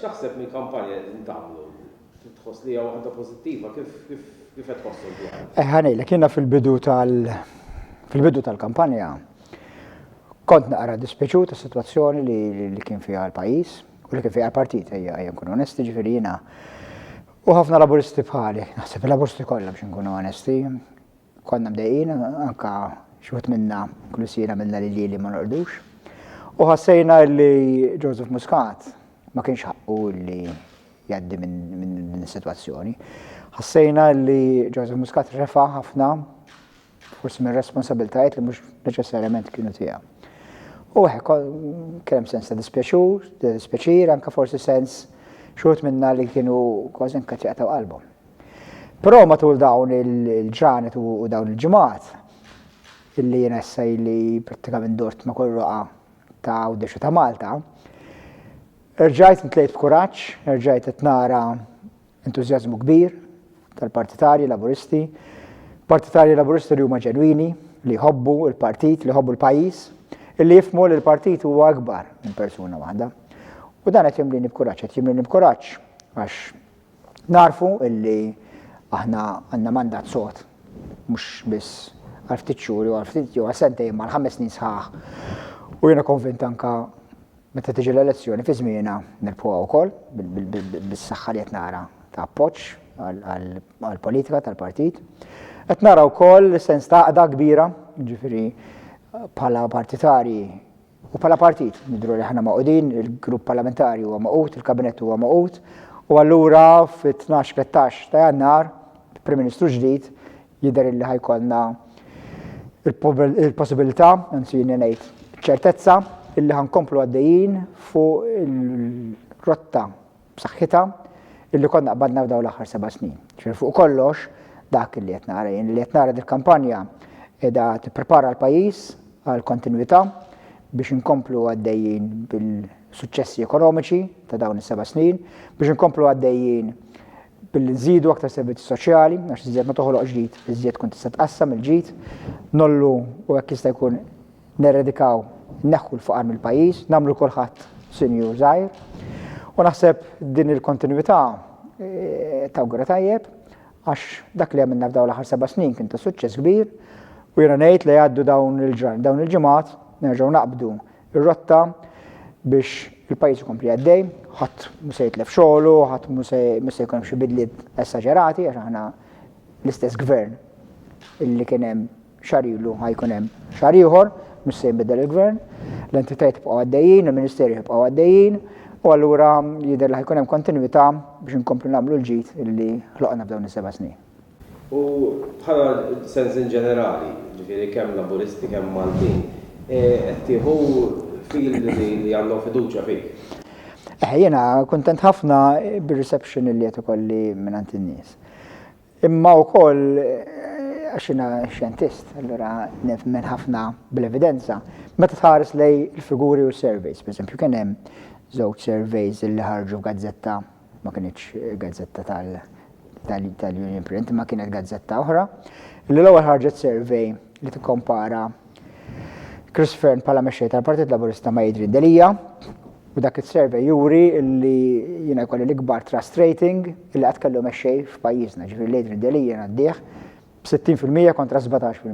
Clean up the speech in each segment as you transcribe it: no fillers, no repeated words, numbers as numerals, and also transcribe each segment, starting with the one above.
x'taħseb mill-kampanja li tagħmlu? Tħoss li hija waħda pożittiva, kif qed tħossu dwar? Ħanejlek jiena fil-bidu tal-kampanja kont naqra dispjaċut tas-sitwazzjoni li kien fiha l-pajjiż u li kien fiha l-partit ejja nkunu onesti ġifieri jiena u ħafna laburisti bħali, naħseb il-laburisti kollha biex nkunu onesti, konna mdejqin anke xi wħud minna kull sena minna li ma noqrdux. U ħassejna li Joseph Muscat ma kienx ħaqqu li jgħaddi minn is-sitwazzjoni. Ħassejna li Joseph Muscat refa' ħafna forsi minn responsabiltajiet li mhux neċessarjament kienu tiegħu. U kien hemm sens ta' dispjaċir, anke forsi sens xogħol minna li kienu kważi nkatjaqtaw qalbhom. Però matul dawn il-ġranet u dawn il-ġimgħat illi jiena issa li prattikament dort ma' kull roqa ta' Għawdex ta' Malta, rġajt ntlejt b'kuraġġ, rġajt qed nara entużjażmu kbir tal-partitarji laburisti, partitarji laburisti li huma ġenwini, li jħobbu il-partit, li jħobbu l-pajjiż, illi jifhmu li l-partit huwa akbar minn persuna waħda. U dan qed jimlini b'kuraġġ, għax narfu illi aħna għandna mandat sod, mhux biss għal ftit xhur jew għal ftit jew għal sentejn mal 5 snin sħaħ. U jiena konvint anke meta tiġi l-elezzjoni fi żmienha nirpuha wkoll bis-saħħa li qed nara ta' appoġġ għall-politika tal-partit. Qed nara wkoll sens ta' għaqda kbira, ġifieri bħala partitarji u bħala partit nidhru li aħna maqudin, il-grupp parlamentari huwa maqud, il-kabinett huwa maqud, u allura fit-12-13 ta' Jannar il-Prim Ministru ġdid jidher li ħajkollna il-possibilità, anzi ngħid ċertezza, illi ħankomplu għaddejjin fuq il-rotta b'saħħitha illi konna qbadna f'dawn l-aħħar 7 snin. Ġifieri fuq kollox dak li qed nara jien, li qed nara dil-kampanja qiegħda tipprepara l-pajjiż għal kontinwità biex inkomplu għaddejjin bil-suċċessi ekonomiċi ta' dawn is-7 snin, biex inkomplu għaddejjin bil-nżidu aktar servizzi soċjali, għax iżjed ma toħloq ġdid, iżjed tkun tista' tqassam il-ġid, nollu u hekk jista' jkun neredikaw neħħu l-fuqar mill-pajjiż, nagħmlu kulħadd sinjur żgħir. U naħseb din il-kontinwità tawgura tajjeb għax dak li għamilna f'dawn l-aħħar 7 snin kien ta' suċċess kbir u jiena ngħid li jgħaddu dawn il-ġimgħat nerġgħu naqbdu ir-rotta biex il-pajjiż ikompli għaddej, ħadd mhux se jitlef xogħlu, ħadd mhux se jkun hemm xi bidliet esaġerati għax aħna l-istess gvern illi kien hemm xahar ilu ħajkun hemm xahar ieħor, mhux se jinbidel il-gvern, l-entitajiet jibqgħu għaddejjin, il-Ministerji jibqgħu għaddejjin, u allura jidher li ħajkun hemm kontinwità biex inkomplu nagħmlu l-ġid illi ħloqna f'dawn is-7 snin. U bħala sens in ġenerali, ġifieri kemm laburisti kemm Maltin, qed tieħu fil li għandhom fiduċja fik. Jiena kuntent ħafna bir-reception li qed ikolli mingħand in-nies. Imma wkoll għax jiena xjentist, allura nemmen ħafna bl-evidenza. Meta tħares lej il-figuri u s-surveys, pereżempju kien hemm żewġ surveys li ħarġu f'gazzetta, ma kienx gazzetta tal-Union Print, ma kienet gazzetta oħra. L-ewwel ħarġet survey li tikkompara Chris Fern bħala mexxej tal-Partit Laburista ma' Adrian Delija, u dak is-survey juri li jiena jkolli l-ikbar trust rating illi qatt kellu mexxej f'pajjiżna, ġifieri Adrian Delija ngħaddih b'60% kontra 17%.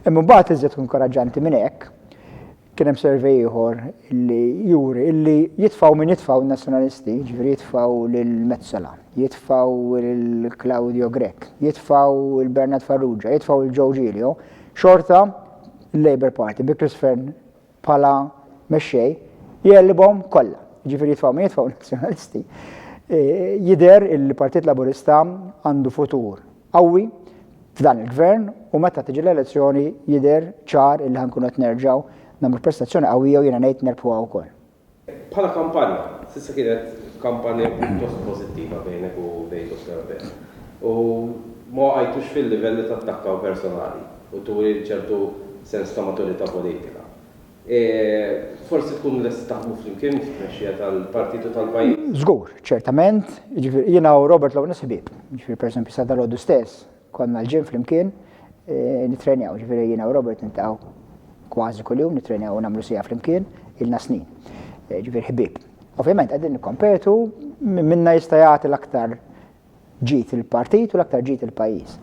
Imma mbagħad iżjed inkoraġġanti minn hekk kien hemm survey ieħor illi juri illi jitfgħu min jitfgħu n-nazzjonalisti, ġifieri jitfgħu lil Mezzola, jitfgħu lil Claudio Grech, jitfgħu lil Bernard Farrugia, jitfgħu lil Joe Giglio, xorta il-Labour Party bi Chris Fern bħala mexxej jellibhom kollha. Ġifieri jitfgħu min jitfgħu n-nazzjonalisti. Jidher il-Partit Laburista għandu futur qawwi f'dan il-gvern u meta tiġi l-elezzjoni jidher ċar illi ħankunu qed nerġgħu nagħmlu prestazzjoni qawwija u jiena ngħid nerbħuha wkoll. Bħala kampanja, s'issa kienet kampanja pjuttost pożittiva bejnek u bejn Dr. Bell. U ma għajtux fil-livelli ta' attakkaw personali u turi ċertu sens ta' maturità politika. Forsi tkun lest taħdmu flimkien f'tmexxija tal-partitu tal-pajjiż. Żgur, ċertament, jiena u Robert Lawrence ħbieb. Ġifieri pereżempju sa dalgħodu stess konna l-ġim flimkien nitrenjaw, ġifieri jiena u Robert niltaqgħu kważi kuljum nitrenjaw u nagħmlu sija flimkien ilna snin. Ġifieri ħbieb. Ovvjament qegħdin nikkompetu minna jista' jagħti l-aktar ġid il-partit u l-aktar ġid il-pajjiż.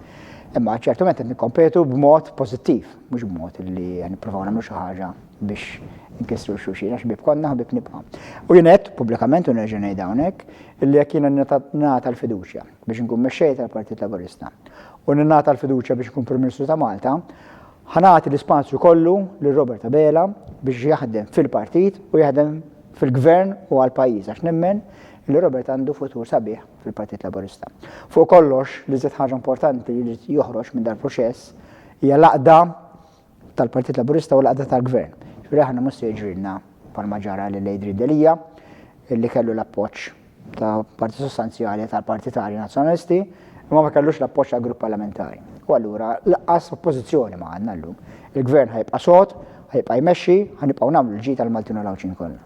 Imma ċertament qed nikkompetu b'mod pożittiv, mhux b'mod li nippruvaw nagħmlu xi ħaġa biex nkissru xulxin għax bib konna u bib nibqa'. U jien qed pubblikament u nerġa' ngħid hawnhekk illi jekk jiena nagħta l-fiduċja biex nkun mexxej tal-Partit Laburista u nagħta l-fiduċja biex nkun Prim Ministru ta' Malta, ħanati l-ispazju kollu lil Robert Abela biex jaħdem fil-partit u jaħdem fil-gvern u għal-pajjiż għax nemmen li Robert għandu futur sabiħ fil-Partit Laburista. Fuq kollox li żied ħaġa importanti li joħroġ minn dal-proċess hija l-għaqda tal-Partit Laburista u l-għaqda tal-gvern. Ġifieri aħna mhux se jiġrilna bħalma ġara lil Adrian Delija illi kellu l-appoġġ ta' parti sostanzjali tal-Partitarji Nazzjonalisti imma ma kellux l-appoġġ tal-grupp parlamentari. U allura laqqas oppożizzjoni ma għandna llum. Il-gvern ħajbqa' sod, ħajbqa' jmexxi, ħanibqgħu nagħmlu l-ġid tal-Maltin u l-Awċin kollha.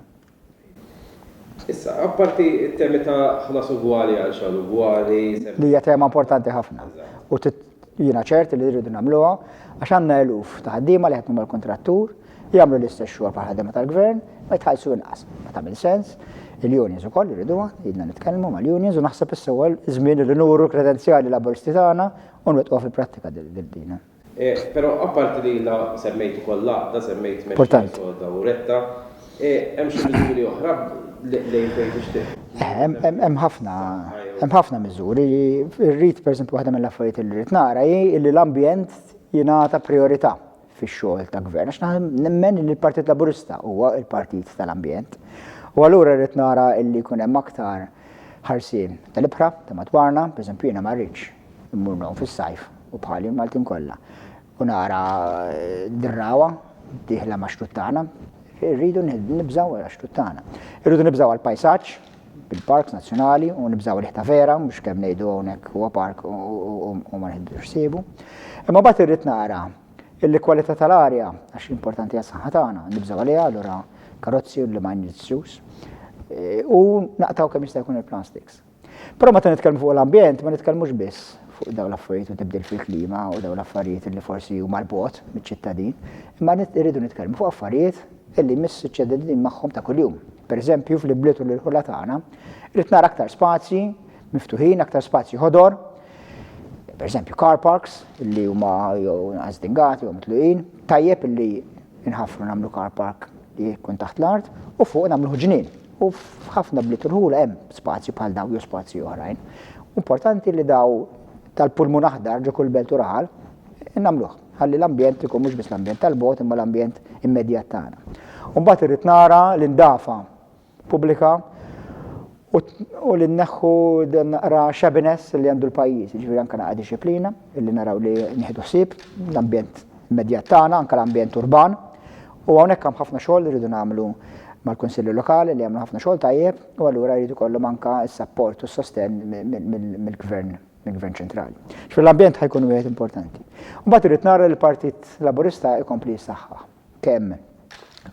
Issa, apparti t-temi ta' ħlas ugwali għal xogħol ugwali. Li hija tema importanti ħafna. U jiena ċert li rridu nagħmluha għax għandna eluf ta' ħaddiema li qed mal kontrattur jagħmlu l-istess xogħol bħal ħaddiema tal-gvern ma jitħallsu inqas. Ma tagħmel sens. Il-unions ukoll irriduha, jidna nitkellmu mal-unions u naħseb issa żmien li nuru kredenzjali laburisti tagħna u nwettqu fil-prattika din. Però apparti li la semmejt ukoll laqda, semmejt dawretta, hemm xi miżuri oħra lejn fejn tixtieq. Hemm ħafna miżuri. Irrid pereżempju waħda mill-affarijiet li rrid nara hi li l-ambjent jingħata priorità fix-xogħol ta' gvern għax nemmen li l-Partit Laburista huwa l-partit tal-ambjent. U allura rrid nara illi jkun hemm aktar ħarsien tal-ibħra ta' madwarna, pereżempju jiena ma rridx immur nhom fis-sajf u bħali Maltin kollha. U nara dirrawa dieħla ma' xtuttana, rridu nibżgħu għal xtuttana. Irridu nibżgħu għal pajsaġġ bil-parks nazzjonali u nibżgħu l-ħta vera mhux kemm ngħidu hawnhekk huwa park u ma nħiddux sibu. Imma mbagħad irrid nara illi kwalità tal-arja għax importanti għas-saħħa tagħna nibżgħu għaliha allura karozzi li ma jniġġux u naqtaw kemm jista' jkun il-plastics. Però meta nitkellmu fuq l-ambjent ma nitkellmux biss fuq dawn l-affarijiet u tibdil fil-klima u dawn l-affarijiet li forsi huma l-bogħod miċ-ċittadin, imma irridu nitkellmu fuq affarijiet illi miss iċ-ċittadin magħhom ta' kuljum. Pereżempju fl-ibliet u l-ħula tagħna irid nara aktar spazji miftuħin, aktar spazji ħodor. Pereżempju car parks illi huma jew għażdingati jew mitluqin, tajjeb illi inħaffru nagħmlu car park li jkun taħt l-art u fuq nagħmlu ġnien. U f'ħafna bliet u l-ħula hemm spazji bħal dawn jew spazji oħrajn. Importanti li daw tal-pulmun aħdar ġo kull belt u raħal nagħmluh. Ħalli l-ambjent ikun mhux biss l-ambjent tal-bogħod imma l-ambjent immedjat tagħna. U mbagħad irid nara l-indafa pubblika u li nneħħu naqra xabines li għandu l-pajjiż, jiġifieri anke naqa' disciplina illi naraw li nieħdu ħsieb l-ambjent immedjat tagħna, anke l-ambjent urban. U hawnhekk hemm ħafna xogħol li rridu nagħmlu mal-Kunsilli Lokali li jagħmlu ħafna xogħol tajjeb u allura jridu jkollhom anke s-sapport u s-sostenn mill-Gvern ċentrali. L-ambjent ħajkun wieħed importanti. Mbagħad irid nara li l-Partit Laburista jkompli jsaħħaħ kemm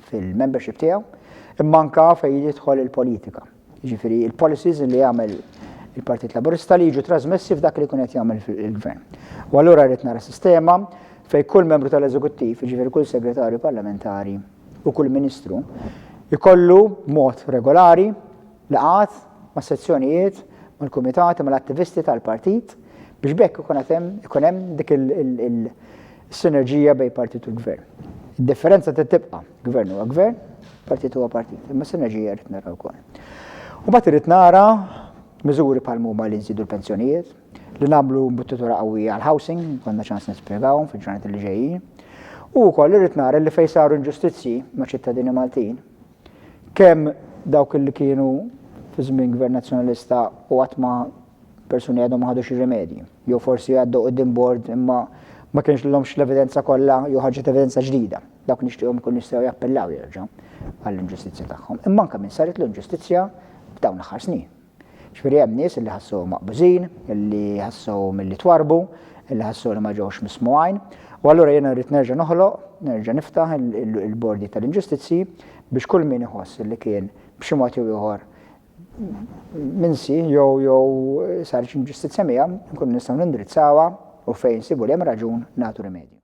fil-membership tiegħu imma anke fejn jidħol il-politika. Jiġifieri il-policies li jagħmel il-Partit Laburista li jiġu trasmessi f'dak li jkun qed jagħmel il-Gvern. U allura rrid nara sistema fejn kull membru tal-Eżekuttiv, jiġifieri kull segretarju parlamentari u kull ministru jkollu b'mod regolari laqgħat ma' sezzjonijiet mal-kumitati mal-attivisti tal-partit biex bekk ikun hemm dik il-sinerġija bejn partit u l-gvern. Id-differenza tibqa' gvern huwa gvern, partit huwa partit, imma sinerġija rrid nara wkoll. U mbagħad irid nara miżuri bħal huma li nżidu l-pensjonijiet, li nagħmlu mbuttitura qawwija għall-housing, konna ċans nispjegawhom fil-ġranet li ġejjin. U wkoll irid nara li fejn saru inġustizzji ma' ċittadini Maltin, kemm dawk li kienu fi żmien Gvern Nazzjonalista u qatt ma persuni għadhom ma ħadux ir-rimedji. Jew forsi għaddu qudiem bord imma ma kienx lhomx l-evidenza kollha jew ħarġet evidenza ġdida. Dawk nixtieqhom ikun jistgħu jappellaw jerġgħu għall-inġustizzja tagħhom. Imma anke min saret l-inġustizzja f'dawn l-aħħar snin. Ġifieri hemm nies illi ħassu maqbużin, illi ħassu milli twarbu, illi ħassu li ma ġewx mismugħajn. U allura jiena rrid nerġa' nerġa' niftaħ il-bordi tal-inġustizzi biex kull min iħoss li kien b'xi mod jew ieħor minsi jew sarx inġustizzja miegħha nkunu nistgħu nindirizzawha u fejn sibu li hemm raġun nagħtu rimedju.